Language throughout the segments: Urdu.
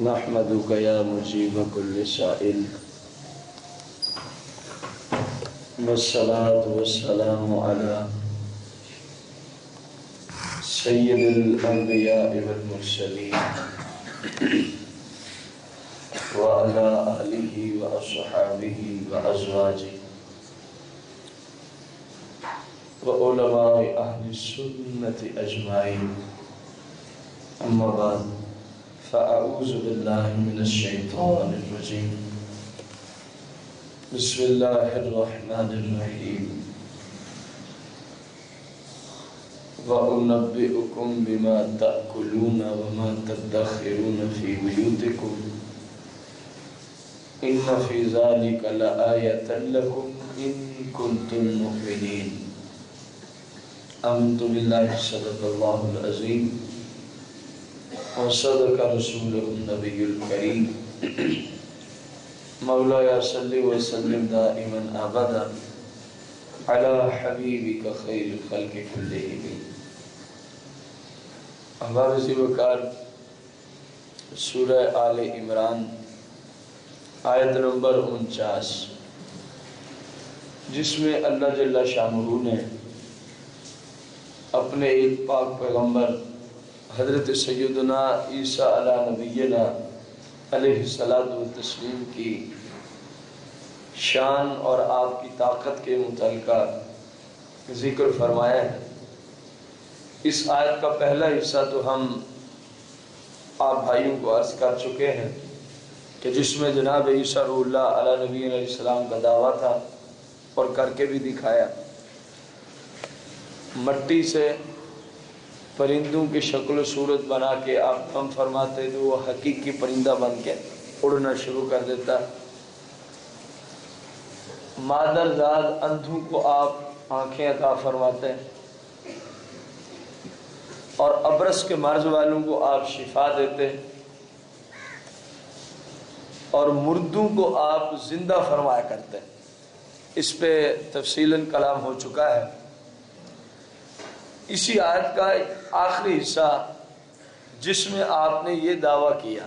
نحمدک یا مجیب کل سائل والصلاة والسلام علی سید الانبیاء والمرسلین وعلی آلہ واصحابہ وازواجہ وعلماء اہل السنت اجمعین، اما بعد فاعوذ باللہ من الشیطان الرجیم، بسم اللہ الرحمن الرحیم، وَأُنَبِّئُكُم بِمَا تَأْكُلُونَ وَمَا تَدَّخِرُونَ فِي بُيُوتِكُمْ إِنَّ فِي ذَلِكَ لَآيَةً لَكُمْ إِن كُنتُم مُؤْمِنِينَ۔ آمنت باللہ صدق اللہ العظیم وصدق رسولہ النبی الکریم، مولایا صلی وسلم دائما ابدا علی حبیبک خیر الخلق کلہم۔ احباب ذی وقار، سورہ آل عمران آیت نمبر 49، جس میں اللہ جل شانہ نے اپنے ایک پاک پیغمبر حضرت سیدنا عیسیٰ علی نبینا علیہ الصلوۃ والتسلیم کی شان اور آپ کی طاقت کے متعلقہ ذکر فرمایا ہے۔ اس آیت کا پہلا حصہ تو ہم آپ بھائیوں کو عرض کر چکے ہیں کہ جس میں جناب عیسیٰ روح اللہ علی نبی علیہ السلام کا دعویٰ تھا اور کر کے بھی دکھایا۔ مٹی سے پرندوں کی شکل و صورت بنا کے آپ ہم فرماتے تو وہ حقیقی پرندہ بن کے اڑنا شروع کر دیتا۔ مادر ذات اندھوں کو آپ آنکھیں عطا فرماتے ہیں اور ابرص کے مرض والوں کو آپ شفا دیتے اور مردوں کو آپ زندہ فرمایا کرتے ہیں۔ اس پہ تفصیلاً کلام ہو چکا ہے۔ اسی آیت کا آخری حصہ جس میں آپ نے یہ دعویٰ کیا،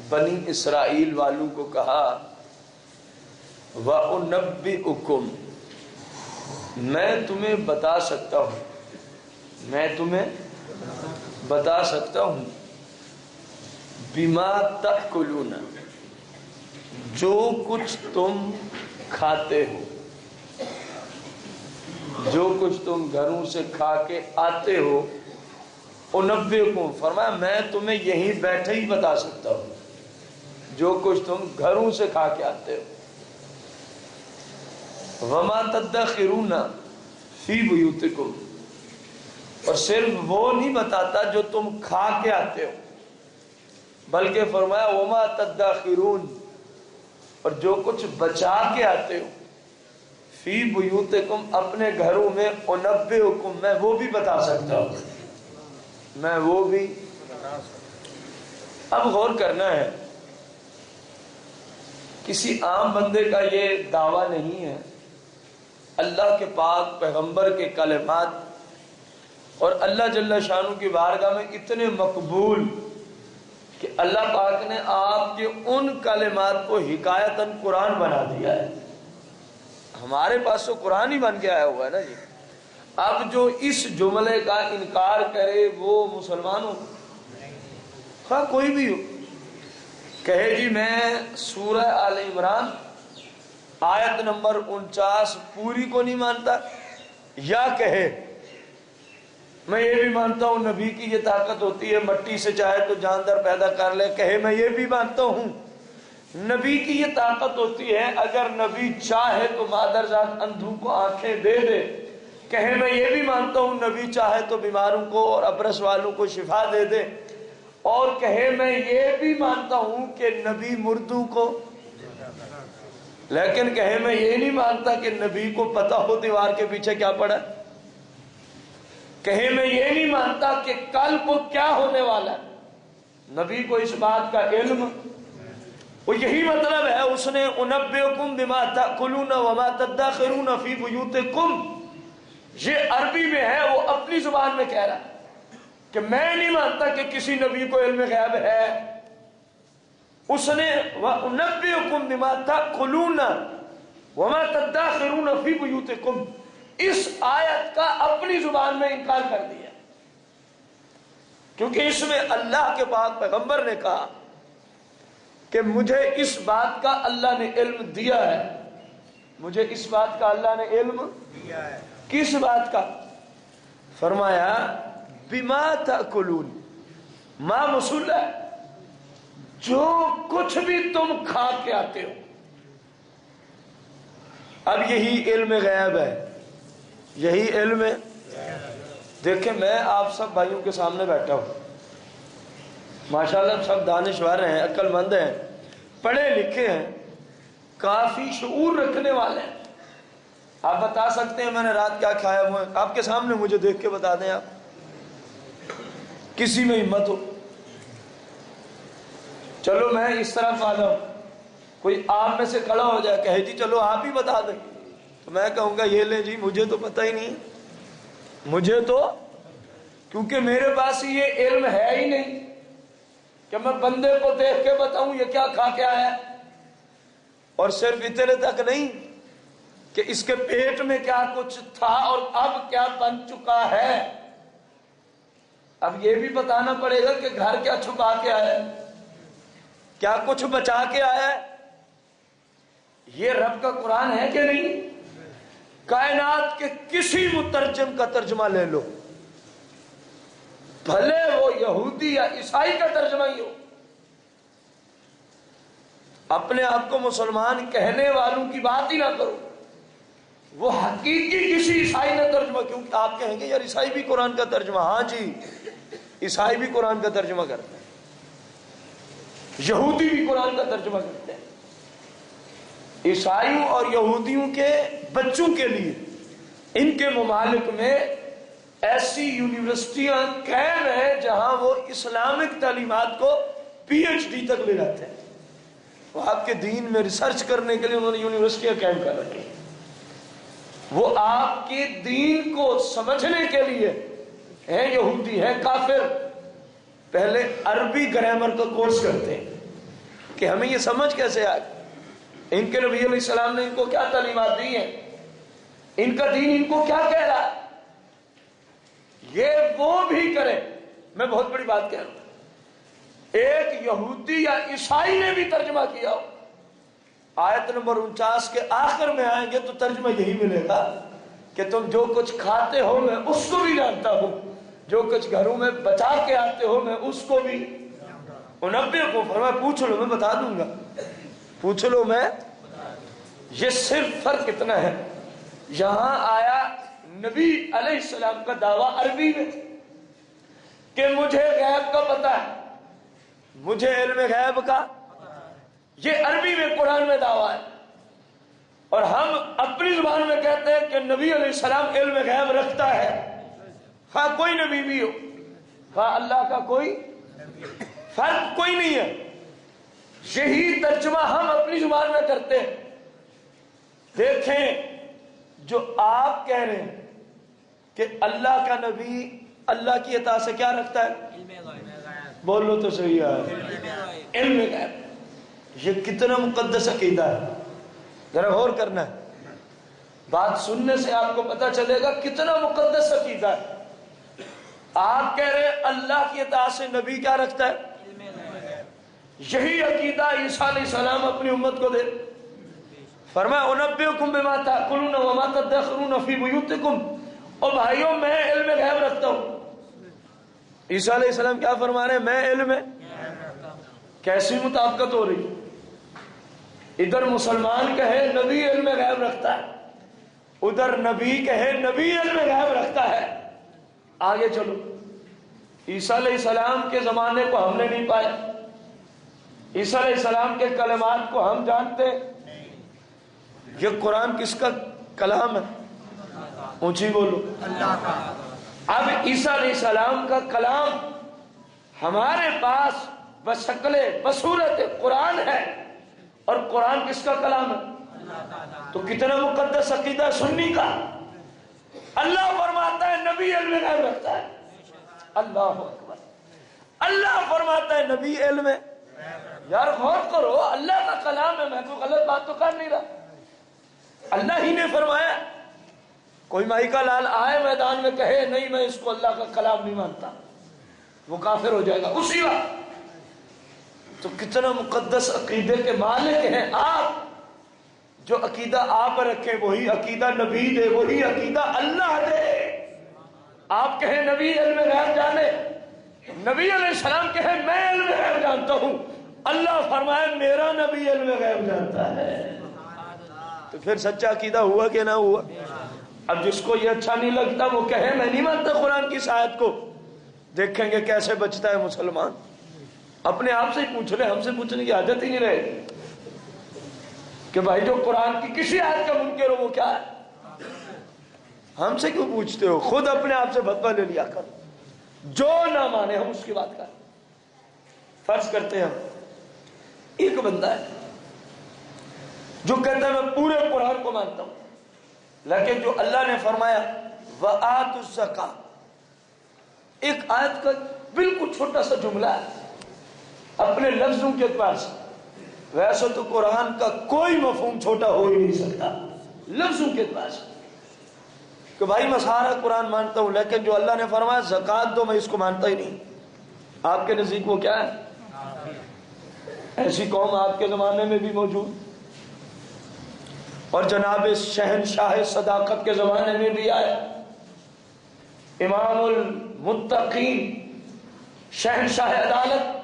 بنی اسرائیل والوں کو کہا وَأُنَبِّئُكُمْ، میں تمہیں بتا سکتا ہوں، میں تمہیں بتا سکتا ہوں، بِمَا تَأْكُلُونَ، جو کچھ تم کھاتے ہو، جو کچھ تم گھروں سے کھا کے آتے ہو۔ اُنَبِّئُكُمْ فرمایا میں تمہیں یہیں بیٹھے ہی بتا سکتا ہوں جو کچھ تم گھروں سے کھا کے آتے ہو۔ وَمَا تَدَّخِرُونَ فِي بُيُوتِكُمْ، اور صرف وہ نہیں بتاتا جو تم کھا کے آتے ہو، بلکہ فرمایا وَمَا تَدَّخِرُونَ، اور جو کچھ بچا کے آتے ہو، فی بیوتکم، اپنے گھروں میں، انبئکم، میں وہ بھی بتا سکتا ہوں، میں وہ بھی۔ اب غور کرنا ہے، کسی عام بندے کا یہ دعویٰ نہیں ہے، اللہ کے پاک پیغمبر کے کلمات اور اللہ جل شانہ کی بارگاہ میں اتنے مقبول کہ اللہ پاک نے آپ کے ان کلمات کو حکایتاً قرآن بنا دیا ہے۔ ہمارے پاس تو قرآن ہی بن کے آیا ہوا ہے نا جی۔ اب جو اس جملے کا انکار کرے وہ مسلمان ہو، خواہ کوئی بھی ہو، کہے جی میں سورہ آل عمران آیت نمبر 49 پوری کو نہیں مانتا، یا کہے میں یہ بھی مانتا ہوں نبی کی یہ طاقت ہوتی ہے، مٹی سے چاہے تو جاندار پیدا کر لے، کہے میں یہ بھی مانتا ہوں نبی کی یہ طاقت ہوتی ہے، اگر نبی چاہے تو مادر ذات اندھوں کو آنکھیں دے دے، کہے میں یہ بھی مانتا ہوں نبی چاہے تو بیماروں کو اور ابرص والوں کو شفا دے دے، اور کہے میں یہ بھی مانتا ہوں کہ نبی مردوں کو، لیکن کہے میں یہ نہیں مانتا کہ نبی کو پتہ ہو دیوار کے پیچھے کیا پڑا، کہے میں یہ نہیں مانتا کہ کل کو کیا ہونے والا ہے، نبی کو اس بات کا علم، وہ یہی مطلب ہے اس نے انبئکم بما تأکلون وما تدخرون فی بیوتکم، یہ عربی میں ہے، وہ اپنی زبان میں کہہ رہا ہے، کہ میں نہیں مانتا کہ کسی نبی کو علم غیب ہے. اس نے وَأُنَبِّئُكُم بِمَا تَأْكُلُونَ وَمَا تَدَّخِرُونَ فِي بُيُوتِكُم، اس آیت کا اپنی زبان میں انکار کر دیا، کیونکہ اس میں اللہ کے پاک پیغمبر نے کہا کہ مجھے اس بات کا اللہ نے علم دیا ہے. مجھے اس بات کا اللہ نے علم دیا ہے. کس بات کا؟ فرمایا بما تأکلون، ما موصول ہے، جو کچھ بھی تم کھا کے آتے ہو. اب یہی علم غیب ہے، یہی علم ہے. دیکھیں میں آپ سب بھائیوں کے سامنے بیٹھا ہوں، ماشاءاللہ سب دانشور ہیں، عقل مند ہیں، پڑھے لکھے ہیں، کافی شعور رکھنے والے ہیں. آپ بتا سکتے ہیں میں نے رات کیا کھایا ہوا ہے؟ آپ کے سامنے مجھے دیکھ کے بتا دیں. آپ کسی میں ہمت ہو؟ چلو میں اس طرح والا ہوں، کوئی آپ میں سے کھڑا ہو جائے کہے جی چلو آپ ہی بتا دیں، تو میں کہوں گا یہ لیں جی مجھے تو پتہ ہی نہیں، مجھے تو، کیونکہ میرے پاس یہ علم ہے ہی نہیں کہ میں بندے کو دیکھ کے بتاؤں یہ کیا کھا کے آیا ہے. اور صرف اتنے تک نہیں کہ اس کے پیٹ میں کیا کچھ تھا اور اب کیا بن چکا ہے، اب یہ بھی بتانا پڑے گا کہ گھر کیا چھپا کے آیا ہے، کیا کچھ بچا کے آیا ہے. یہ رب کا قرآن ہے کہ نہیں؟ کائنات کے کسی مترجم کا ترجمہ لے لو، بھلے وہ یہودی یا عیسائی کا ترجمہ ہی ہو، اپنے آپ کو مسلمان کہنے والوں کی بات ہی نہ کرو، وہ حقیقی کسی عیسائی نے ترجمہ، کیونکہ آپ کہیں گے یار عیسائی بھی قرآن کا ترجمہ، ہاں جی عیسائی بھی قرآن کا ترجمہ کرتے ہیں، یہودی بھی قرآن کا ترجمہ کرتے ہیں. عیسائیوں اور یہودیوں کے بچوں کے لیے ان کے ممالک میں ایسی یونیورسٹیاں قائم ہیں جہاں وہ اسلامک تعلیمات کو پی ایچ ڈی تک لے جاتے ہیں. وہ آپ کے دین میں ریسرچ کرنے کے لیے انہوں نے یونیورسٹیاں قائم کر رکھی ہیں. وہ آپ کے دین کو سمجھنے کے لیے ہیں یہودی ہیں کافر، پہلے عربی گرامر کا کورس کرتے ہیں کہ ہمیں یہ سمجھ کیسے آئے ان کے نبی علیہ السلام نے ان کو کیا تعلیمات دی ہیں، ان کا دین ان کو کیا کہہ رہا ہے. یہ وہ بھی کرے. میں بہت بڑی بات کہہ رہا ہوں، ایک یہودی یا عیسائی نے بھی ترجمہ کیا ہو، آیت نمبر 49 کے آخر میں آئیں گے تو ترجمہ یہی ملے گا کہ تم جو کچھ کھاتے ہو میں اس کو بھی جانتا ہوں، جو کچھ گھروں میں بچا کے آتے ہو میں اس کو بھی. 90 کو فرمایا پوچھ لو میں بتا دوں گا، پوچھ لو میں. یہ صرف فرق اتنا ہے، یہاں آیا نبی علیہ السلام کا دعویٰ عربی میں کہ مجھے غیب کا پتہ ہے، مجھے علم غیب کا، یہ عربی میں قرآن میں دعویٰ ہے. اور ہم اپنی زبان میں کہتے ہیں کہ نبی علیہ السلام علم غیب رکھتا ہے، خواہ کوئی نبی بھی ہو، خواہ اللہ کا کوئی، فرق کوئی نہیں ہے. یہی ترجمہ ہم اپنی زبان میں کرتے ہیں. دیکھیں جو آپ کہہ رہے ہیں کہ اللہ کا نبی اللہ کی اطاعت سے کیا رکھتا ہے، بولو تو صحیح ہے، علم غیب. یہ کتنا مقدس عقیدہ ہے، ذرا غور کرنا ہے، بات سننے سے آپ کو پتہ چلے گا کتنا مقدس عقیدہ ہے. آپ کہہ رہے ہیں اللہ کی اطاعت سے نبی کیا رکھتا ہے، یہی عقیدہ عیسیٰ علیہ السلام اپنی امت کو دے. فرمایا انبئکم بما تاکلون وما تدخرون فی بیوتکم، اور بھائیوں میں علم غیب رکھتا ہوں. عیسیٰ علیہ السلام کیا فرما رہے ہیں، میں علم ہے. کیسی مطابقت ہو رہی، ادھر مسلمان کہے نبی علم غیب رکھتا ہے، ادھر نبی کہے نبی علم غیب رکھتا ہے. آگے چلو، عیسیٰ علیہ السلام کے زمانے کو ہم نے نہیں پایا، عیسیٰ علیہ السلام کے کلمات کو ہم جانتے. یہ قرآن کس کا کلام ہے، اونچی بولو، اللہ کا. اب عیسیٰ علیہ السلام کا کلام ہمارے پاس بشکل بصورت قرآن ہے، اور قرآن کس کا کلام ہے، تو کتنا مقدس عقیدہ سنی کا. اللہ فرماتا ہے نبی علم غیب رکھتا ہے. اللہ اکبر. اللہ فرماتا ہے نبی علم ہے. یار غور کرو، اللہ کا کلام ہے، میں تو غلط بات تو کر نہیں رہا. اللہ ہی نے فرمایا. کوئی مائی کا لال آئے میدان میں کہے نہیں میں اس کو اللہ کا کلام نہیں مانتا، وہ کافر ہو جائے گا اسی وقت. تو کتنا مقدس عقیدے کے مالک ہیں آپ. جو عقیدہ آپ رکھیں وہی عقیدہ نبی دے، وہی عقیدہ اللہ دے. آپ کہیں نبی علم غیب جانے، نبی علیہ السلام کہیں میں علم غیب جانتا ہوں، اللہ فرمائے میرا نبی علم غیب جانتا ہے. تو پھر سچا عقیدہ ہوا کہ نہ ہوا؟ اب جس کو یہ اچھا نہیں لگتا وہ کہے میں نہیں مانتا قرآن کی اس آیت کو. دیکھیں گے کیسے بچتا ہے مسلمان. اپنے آپ سے ہی پوچھ لے، ہم سے پوچھنے کی عادت ہی نہیں رہے گی کہ بھائی جو قرآن کی کسی آیت کا منکر ہو وہ کیا ہے. ہم سے کیوں پوچھتے ہو؟ خود اپنے آپ سے فتویٰ لے لیا کر. جو نہ مانے ہم اس کی بات کریں. فرض کرتے ہیں ہم ایک بندہ ہے جو کہتا ہے میں پورے قرآن کو مانتا ہوں، لیکن جو اللہ نے فرمایا وَآتُوا الزَّکَاۃَ، ایک آیت کا بالکل چھوٹا سا جملہ ہے اپنے لفظوں کے اعتبار سے. ویسے تو قرآن کا کوئی مفہوم چھوٹا ہو ہی نہیں سکتا لفظوں کے اعتبار سے کہ بھائی میں سارا قرآن مانتا ہوں لیکن جو اللہ نے فرمایا زکوٰۃ دو میں اس کو مانتا ہی نہیں. آپ کے نزدیک وہ کیا ہے؟ ایسی قوم آپ کے زمانے میں بھی موجود اور جناب شہنشاہ صداقت کے زمانے میں بھی آئے. امام المتقین شہنشاہ عدالت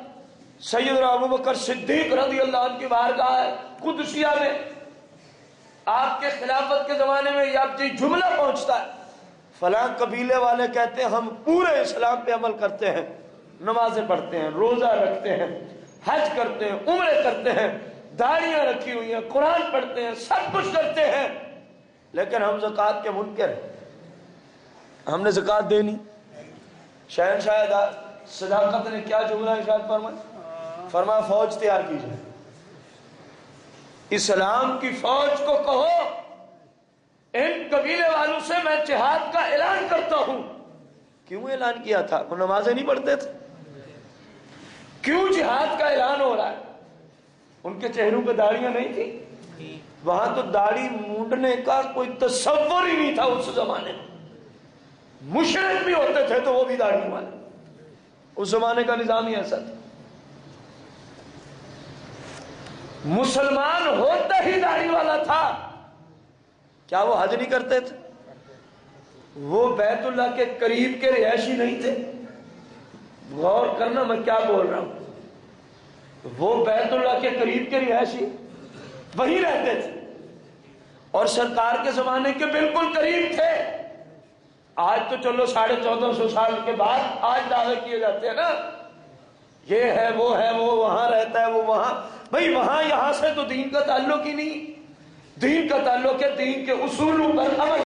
سیدنا ابوبکر صدیق رضی اللہ عنہ کی بارگاہ قدسیہ میں آپ کے خلافت کے زمانے میں یہ جملہ پہنچتا ہے فلاں قبیلے والے کہتے ہیں ہم پورے اسلام پہ عمل کرتے ہیں، نمازیں پڑھتے ہیں، روزہ رکھتے ہیں، حج کرتے ہیں، عمرے کرتے ہیں، داڑیاں رکھی ہوئی ہیں، قرآن پڑھتے ہیں، سب کچھ کرتے ہیں، لیکن ہم زکوٰۃ کے منکر ہیں، ہم نے زکوٰۃ دینی. شہنشاہ صداقت نے کیا جملہ ارشاد فرمایا فوج تیار کیجیے، اسلام کی فوج کو کہو ان قبیلے والوں سے میں جہاد کا اعلان کرتا ہوں. کیوں اعلان کیا تھا؟ وہ نمازیں نہیں پڑھتے تھے. کیوں جہاد کا اعلان ہو رہا ہے؟ ان کے چہروں پہ داڑیاں نہیں تھی. وہاں تو داڑھی مونڈنے کا کوئی تصور ہی نہیں تھا اس زمانے میں. مشرک بھی ہوتے تھے تو وہ بھی داڑھی والے. اس زمانے کا نظام ہی ایسا تھا. مسلمان ہوتا ہی داڑھی والا تھا. کیا وہ حج نہیں کرتے تھے؟ وہ بیت اللہ کے قریب کے رہائشی نہیں تھے؟ غور کرنا میں کیا بول رہا ہوں. وہ بیت اللہ کے قریب کے رہائشی وہیں رہتے تھے اور سرکار کے زمانے کے بالکل قریب تھے. آج تو چلو 1450 سال کے بعد آج دعوے کیے جاتے ہیں نا، یہ ہے وہ وہاں رہتا ہے وہ وہاں. بھائی وہاں یہاں سے تو دین کا تعلق ہی نہیں. دین کا تعلق ہے دین کے اصولوں پر عمل